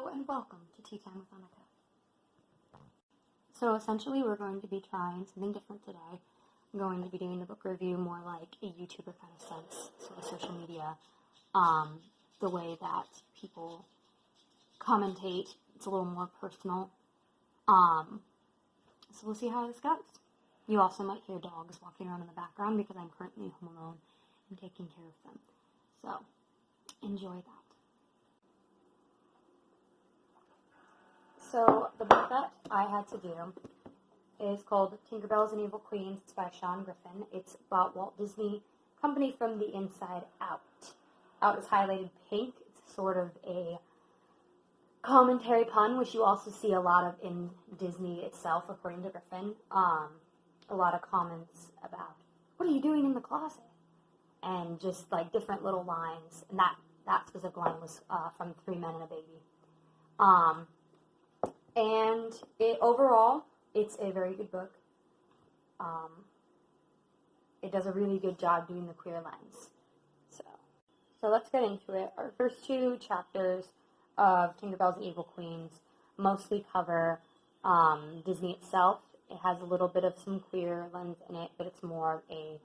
Hello and welcome to Tea Time with Annika. So essentially we're going to be trying something different today. I'm going to be doing the book review more like a YouTuber kind of sense, sort of social media, the way that people commentate. It's a little more personal. So we'll see how this goes. You also might hear dogs walking around in the background because I'm currently home alone and taking care of them. So enjoy that. So the book that I had to do is called Tinkerbelles and Evil Queens. It's by Griffin. It's about Walt Disney Company from the inside out. Out is highlighted pink. It's sort of a commentary pun, which you also see a lot of in Disney itself, according to Griffin. A lot of comments about, what are you doing in the closet? And just like different little lines. And that specific line was from Three Men and a Baby. And overall, it's a very good book. It does a really good job doing the queer lens. So let's get into it. Our first two chapters of Tinkerbelles and Evil Queens mostly cover Disney itself. It has a little bit of some queer lens in it, but it's more a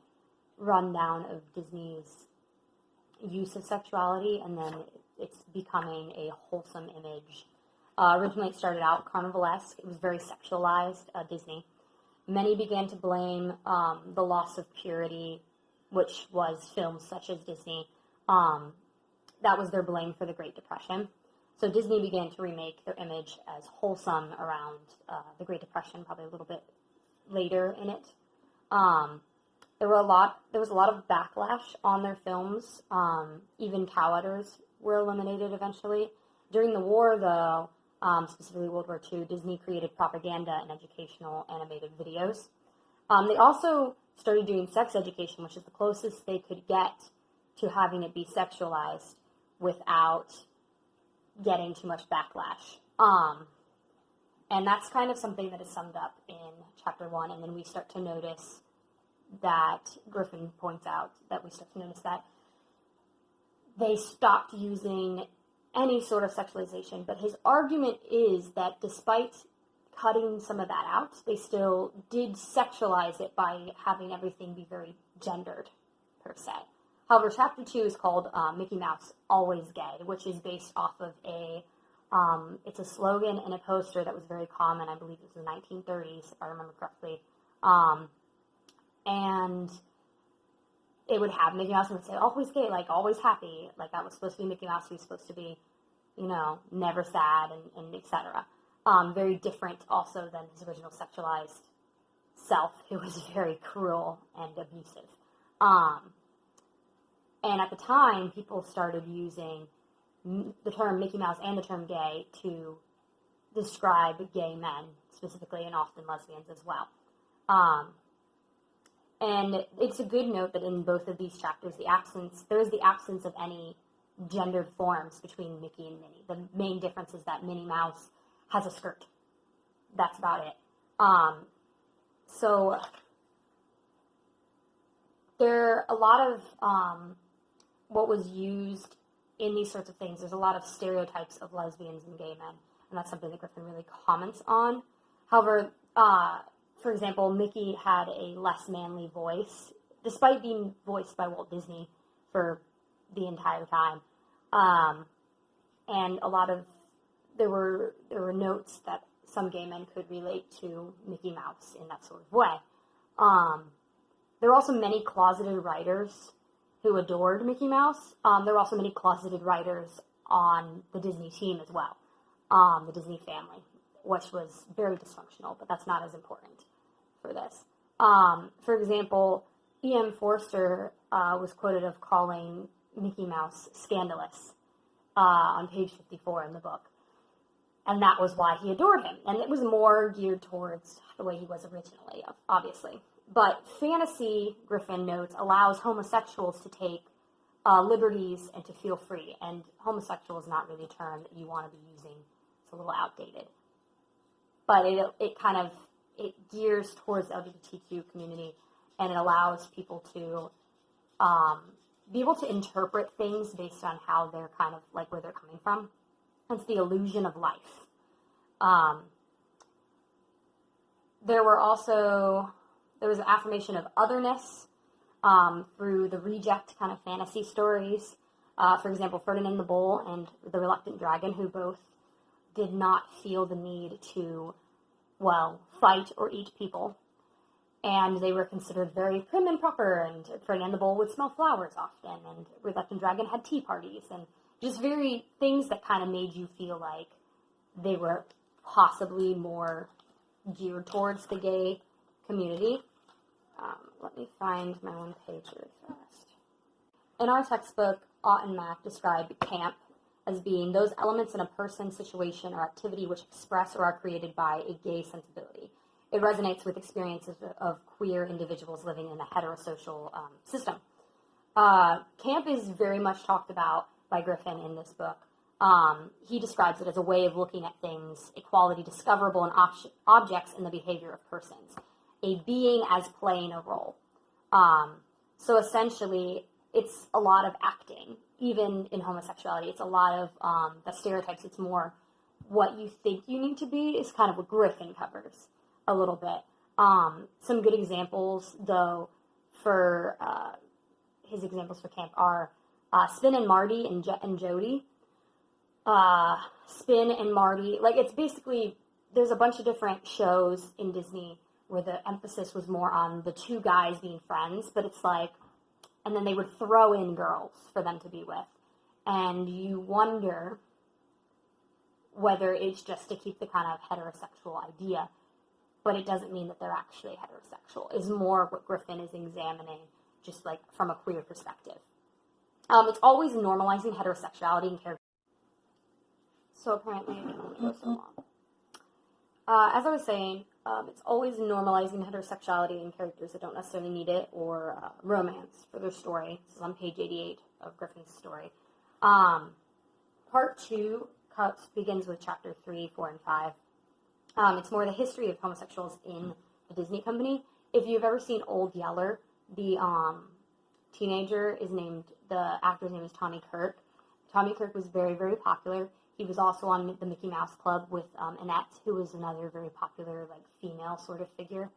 rundown of Disney's use of sexuality, and then it's becoming a wholesome image. Originally it started out carnivalesque. It was very sexualized, Disney. Many began to blame the loss of purity, which was films such as Disney. That was their blame for the Great Depression. So Disney began to remake their image as wholesome around the Great Depression, probably a little bit later in it. There was a lot of backlash on their films. Even cow udders were eliminated eventually. During the war, though, specifically World War II, Disney created propaganda and educational animated videos. They also started doing sex education, which is the closest they could get to having it be sexualized without getting too much backlash. And that's kind of something that is summed up in chapter 1, and then we start to notice that Griffin points out that we start to notice that they stopped using any sort of sexualization, but his argument is that despite cutting some of that out, they still did sexualize it by having everything be very gendered, per se. However, chapter 2 is called Mickey Mouse Always Gay, which is based off of it's a slogan and a poster that was very common. I believe it was in the 1930s, if I remember correctly. And it would have Mickey Mouse and would say, always gay, like always happy. Like that was supposed to be Mickey Mouse, who was supposed to be, never sad and etc. Very different also than his original sexualized self, who was very cruel and abusive. And at the time, people started using the term Mickey Mouse and the term gay to describe gay men specifically, and often lesbians as well. And it's a good note that in both of these chapters, there is the absence of any gendered forms between Mickey and Minnie. The main difference is that Minnie Mouse has a skirt. That's about it. So there are a lot of what was used in these sorts of things. There's a lot of stereotypes of lesbians and gay men, and that's something that Griffin really comments on. However, for example, Mickey had a less manly voice, despite being voiced by Walt Disney for the entire time. And there were notes that some gay men could relate to Mickey Mouse in that sort of way. There were also many closeted writers who adored Mickey Mouse. There were also many closeted writers on the Disney team as well, the Disney family, which was very dysfunctional, but that's not as important for this. For example, E.M. Forster was quoted of calling Mickey Mouse scandalous on page 54 in the book. And that was why he adored him. And it was more geared towards the way he was originally, obviously. But fantasy, Griffin notes, allows homosexuals to take liberties and to feel free. And homosexual is not really a term that you want to be using. It's a little outdated. But it gears towards the LGBTQ community, and it allows people to be able to interpret things based on how they're kind of like where they're coming from. It's the illusion of life. There was an affirmation of otherness through the reject kind of fantasy stories. For example, Ferdinand the Bull and the Reluctant Dragon, who both did not feel the need to, fight or eat people. And they were considered very prim and proper, and Ferdinand the Bull would smell flowers often, and Reluctant Dragon had tea parties, and just very things that kind of made you feel like they were possibly more geared towards the gay community. Let me find my own page really fast. In our textbook, Ott and Mack describe camp as being those elements in a person, situation, or activity which express or are created by a gay sensibility. It resonates with experiences of queer individuals living in a heterosocial system. Camp is very much talked about by Griffin in this book. He describes it as a way of looking at things, a quality discoverable in objects in the behavior of persons, a being as playing a role. So essentially, it's a lot of acting, even in homosexuality. It's a lot of the stereotypes. It's more what you think you need to be is kind of what Griffin covers a little bit. Some good examples, though, for his examples for camp are Spin and Marty and Jody. Spin and Marty, it's basically, there's a bunch of different shows in Disney where the emphasis was more on the two guys being friends, but it's and then they would throw in girls for them to be with. And you wonder whether it's just to keep the kind of heterosexual idea, but it doesn't mean that they're actually heterosexual, is more what Griffin is examining, just from a queer perspective. It's always normalizing heterosexuality in character. So apparently it can only go so long. As I was saying, it's always normalizing heterosexuality in characters that don't necessarily need it, or romance for their story. This is on page 88 of Griffin's story. Part 2 begins with chapter 3, 4, and 5. It's more the history of homosexuals in the Disney company. If you've ever seen Old Yeller, the teenager the actor's name is Tommy Kirk. Tommy Kirk was very, very popular. He was also on the Mickey Mouse Club with Annette, who was another very popular, female sort of figure.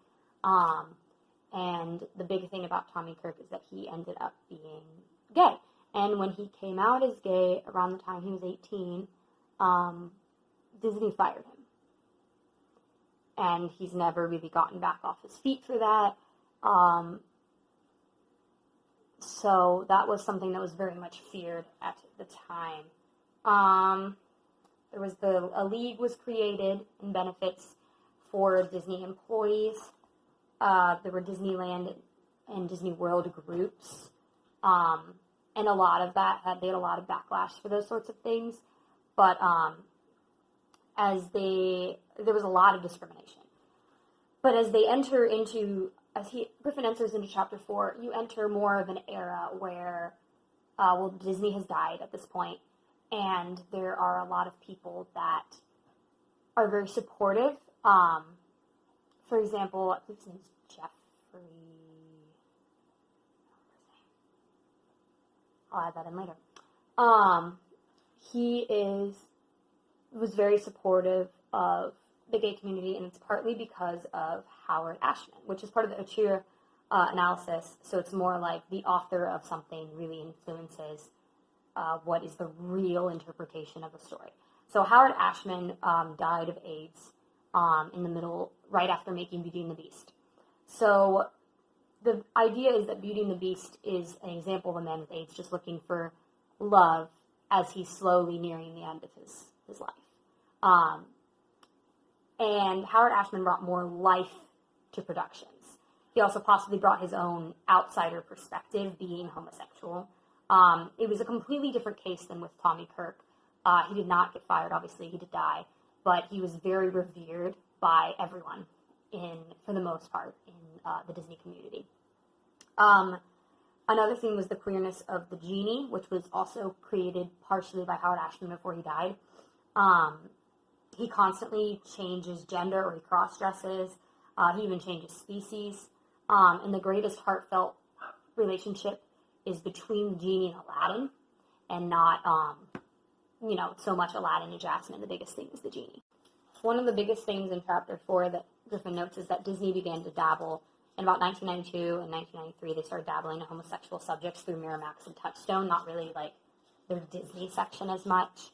And the big thing about Tommy Kirk is that he ended up being gay. And when he came out as gay around the time he was 18, Disney fired him. And he's never really gotten back off his feet for that. So that was something that was very much feared at the time. A league was created in benefits for Disney employees. There were Disneyland and Disney World groups. And a lot of that they had a lot of backlash for those sorts of things. But there was a lot of discrimination. But as Griffin enters into chapter 4, you enter more of an era where, Disney has died at this point, and there are a lot of people that are very supportive. For example, I think his name is Jeffrey. I'll add that in later. He was very supportive of the gay community, and it's partly because of Howard Ashman, which is part of the Auteur analysis. So it's more like the author of something really influences what is the real interpretation of a story. So Howard Ashman died of AIDS right after making Beauty and the Beast. So the idea is that Beauty and the Beast is an example of a man with AIDS just looking for love as he's slowly nearing the end of his life. And Howard Ashman brought more life to productions. He also possibly brought his own outsider perspective, being homosexual. It was a completely different case than with Tommy Kirk. He did not get fired, obviously, he did die, but he was very revered by everyone, for the most part, in the Disney community. Another thing was the queerness of the genie, which was also created partially by Howard Ashman before he died. He constantly changes gender, or he cross-dresses. He even changes species. And the greatest heartfelt relationship is between the genie and Aladdin, and not so much Aladdin and Jasmine, the biggest thing is the genie. One of the biggest things in chapter 4 that Griffin notes is that Disney began to dabble. In about 1992 and 1993, they started dabbling in homosexual subjects through Miramax and Touchstone, not really like their Disney section as much.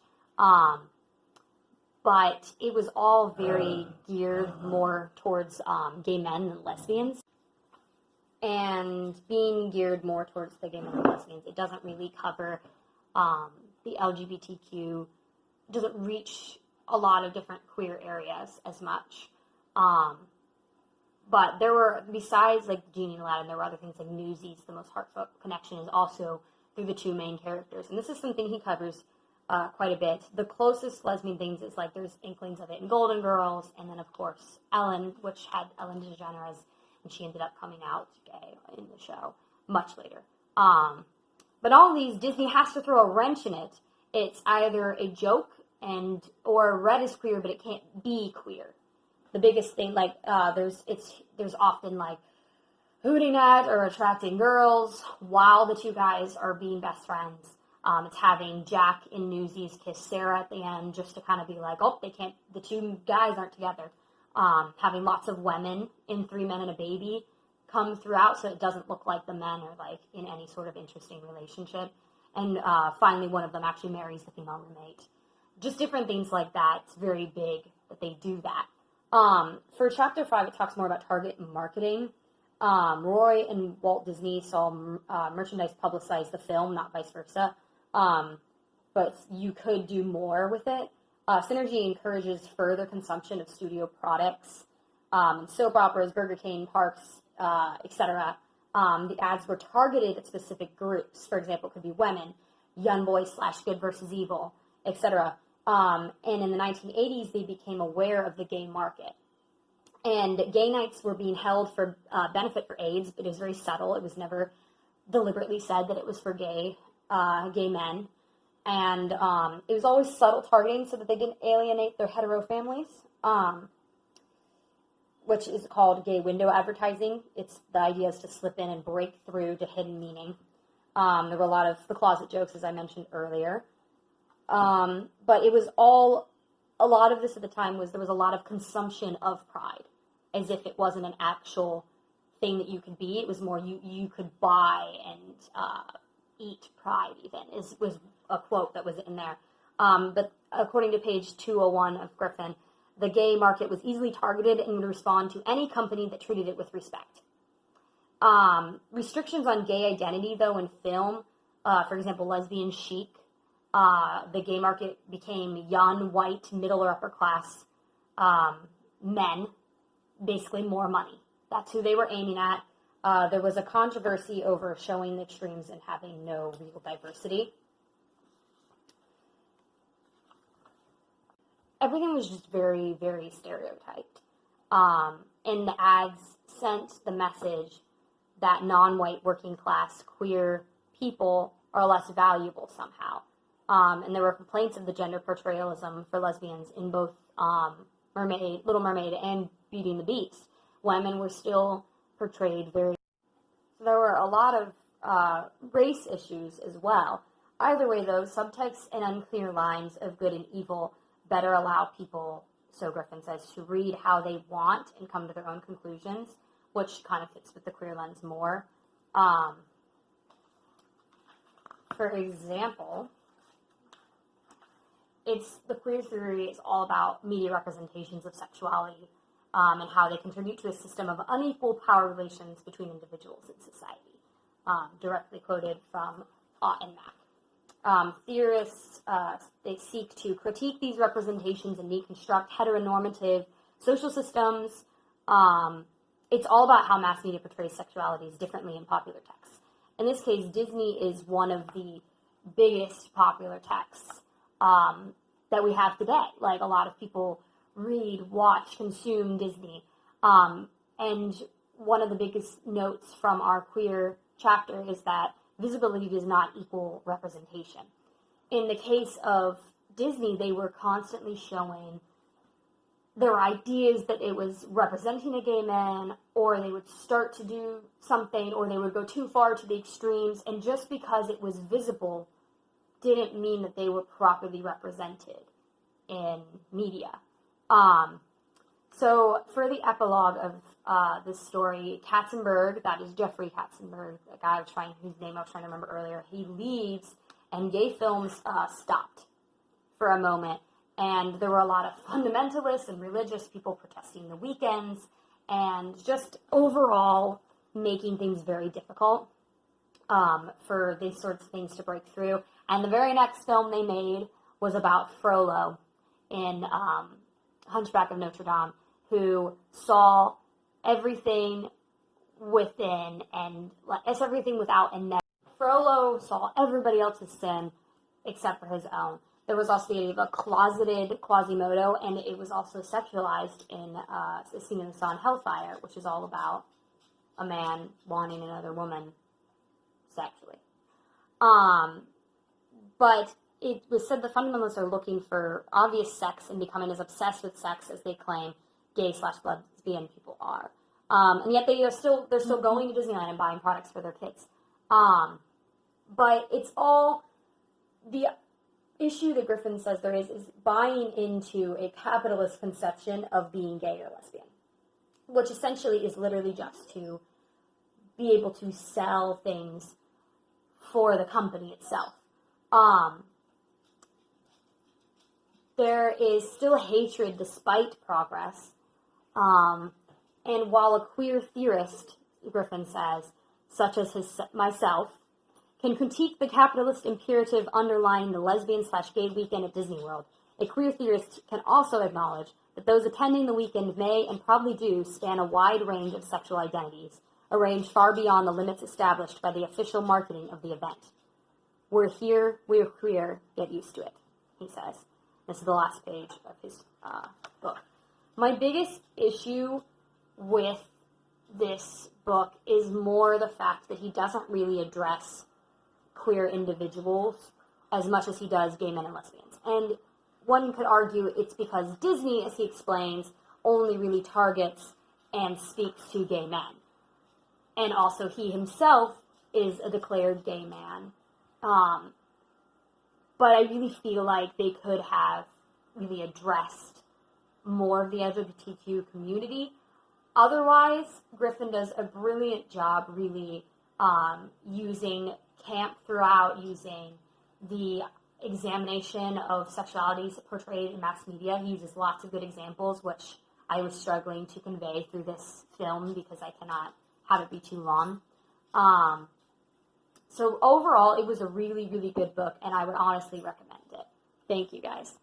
But it was all very geared more towards gay men than lesbians. And being geared more towards the gay men and lesbians, it doesn't really cover the LGBTQ, doesn't reach a lot of different queer areas as much. But there were, besides like Genie and Aladdin, there were other things like Newsies, the most heartfelt connection is also through the two main characters. And this is something he covers quite a bit. The closest lesbian things is like there's inklings of it in Golden Girls, and then of course Ellen, which had Ellen DeGeneres, and she ended up coming out gay in the show much later. But all these, Disney has to throw a wrench in it. It's either a joke or read as queer, but it can't be queer. The biggest thing, like, there's often, like, hooting at or attracting girls while the two guys are being best friends. It's having Jack in Newsies kiss Sarah at the end just to kind of be like, oh, the two guys aren't together. Having lots of women in Three Men and a Baby come throughout so it doesn't look like the men are, like, in any sort of interesting relationship. And finally, one of them actually marries the female roommate. Just different things like that. It's very big that they do that. For chapter 5, it talks more about target marketing. Roy and Walt Disney saw merchandise publicize the film, not vice versa. But you could do more with it. Synergy encourages further consumption of studio products. Soap operas, Burger King, parks, etc. The ads were targeted at specific groups. For example, it could be women, young boys / good versus evil, etc. And in the 1980s, they became aware of the gay market. And gay nights were being held for benefit for AIDS, but it was very subtle. It was never deliberately said that it was for gay men. And it was always subtle targeting so that they didn't alienate their hetero families, which is called gay window advertising. The idea is to slip in and break through to hidden meaning. There were a lot of the closet jokes, as I mentioned earlier. But it was a lot of this at the time there was a lot of consumption of pride, as if it wasn't an actual thing that you could be. It was more you could buy and eat pride even, was a quote that was in there. But according to page 201 of Griffin, the gay market was easily targeted and would respond to any company that treated it with respect. Restrictions on gay identity, though, in film, for example, lesbian chic, the gay market became young, white, middle or upper class men, basically more money. That's who they were aiming at. There was a controversy over showing the extremes and having no real diversity. Everything was just very, very stereotyped. And the ads sent the message that non-white working class queer people are less valuable somehow. And there were complaints of the gender portrayalism for lesbians in both Little Mermaid and Beauty and the Beast. Women were still portrayed very... So there were a lot of race issues as well. Either way, though, subtext and unclear lines of good and evil better allow people, so Griffin says, to read how they want and come to their own conclusions, which kind of fits with the queer lens more. For example... the queer theory is all about media representations of sexuality and how they contribute to a system of unequal power relations between individuals in society. Directly quoted from Ott and Mack. Theorists, they seek to critique these representations and deconstruct heteronormative social systems. It's all about how mass media portrays sexualities differently in popular texts. In this case, Disney is one of the biggest popular texts that we have today. Like, a lot of people read, watch, consume Disney. And one of the biggest notes from our queer chapter is that visibility does not equal representation. In the case of Disney, they were constantly showing there were ideas that it was representing a gay man, or they would start to do something, or they would go too far to the extremes, and just because it was visible didn't mean that they were properly represented in media. So for the epilogue of this story, Katzenberg, that is Jeffrey Katzenberg, the guy whose name I was trying to remember earlier, he leaves, and gay films stopped for a moment. And there were a lot of fundamentalists and religious people protesting the weekends, and just overall making things very difficult for these sorts of things to break through. And the very next film they made was about Frollo in Hunchback of Notre Dame, who saw everything within and it's everything without and never. Frollo saw everybody else's sin except for his own. There was also the idea of a closeted Quasimodo, and it was also sexualized in a scene we saw in Hellfire, which is all about a man wanting another woman sexually. But it was said the fundamentalists are looking for obvious sex and becoming as obsessed with sex as they claim gay/lesbian people are. And yet they're still going to Disneyland and buying products for their kids. But it's all the issue that Griffin says there is buying into a capitalist conception of being gay or lesbian, which essentially is literally just to be able to sell things for the company itself. There is still hatred despite progress. And while a queer theorist, Griffin says, such as myself, can critique the capitalist imperative underlying the lesbian/gay weekend at Disney World, a queer theorist can also acknowledge that those attending the weekend may, and probably do, span a wide range of sexual identities, a range far beyond the limits established by the official marketing of the event. We're here, we're queer, get used to it, he says. This is the last page of his book. My biggest issue with this book is more the fact that he doesn't really address queer individuals as much as he does gay men and lesbians. And one could argue it's because Disney, as he explains, only really targets and speaks to gay men. And also he himself is a declared gay man. But I really feel like they could have really addressed more of the LGBTQ community. Otherwise, Griffin does a brilliant job really using camp throughout, using the examination of sexualities portrayed in mass media. He uses lots of good examples, which I was struggling to convey through this film because I cannot have it be too long. So overall, it was a really, really good book, and I would honestly recommend it. Thank you, guys.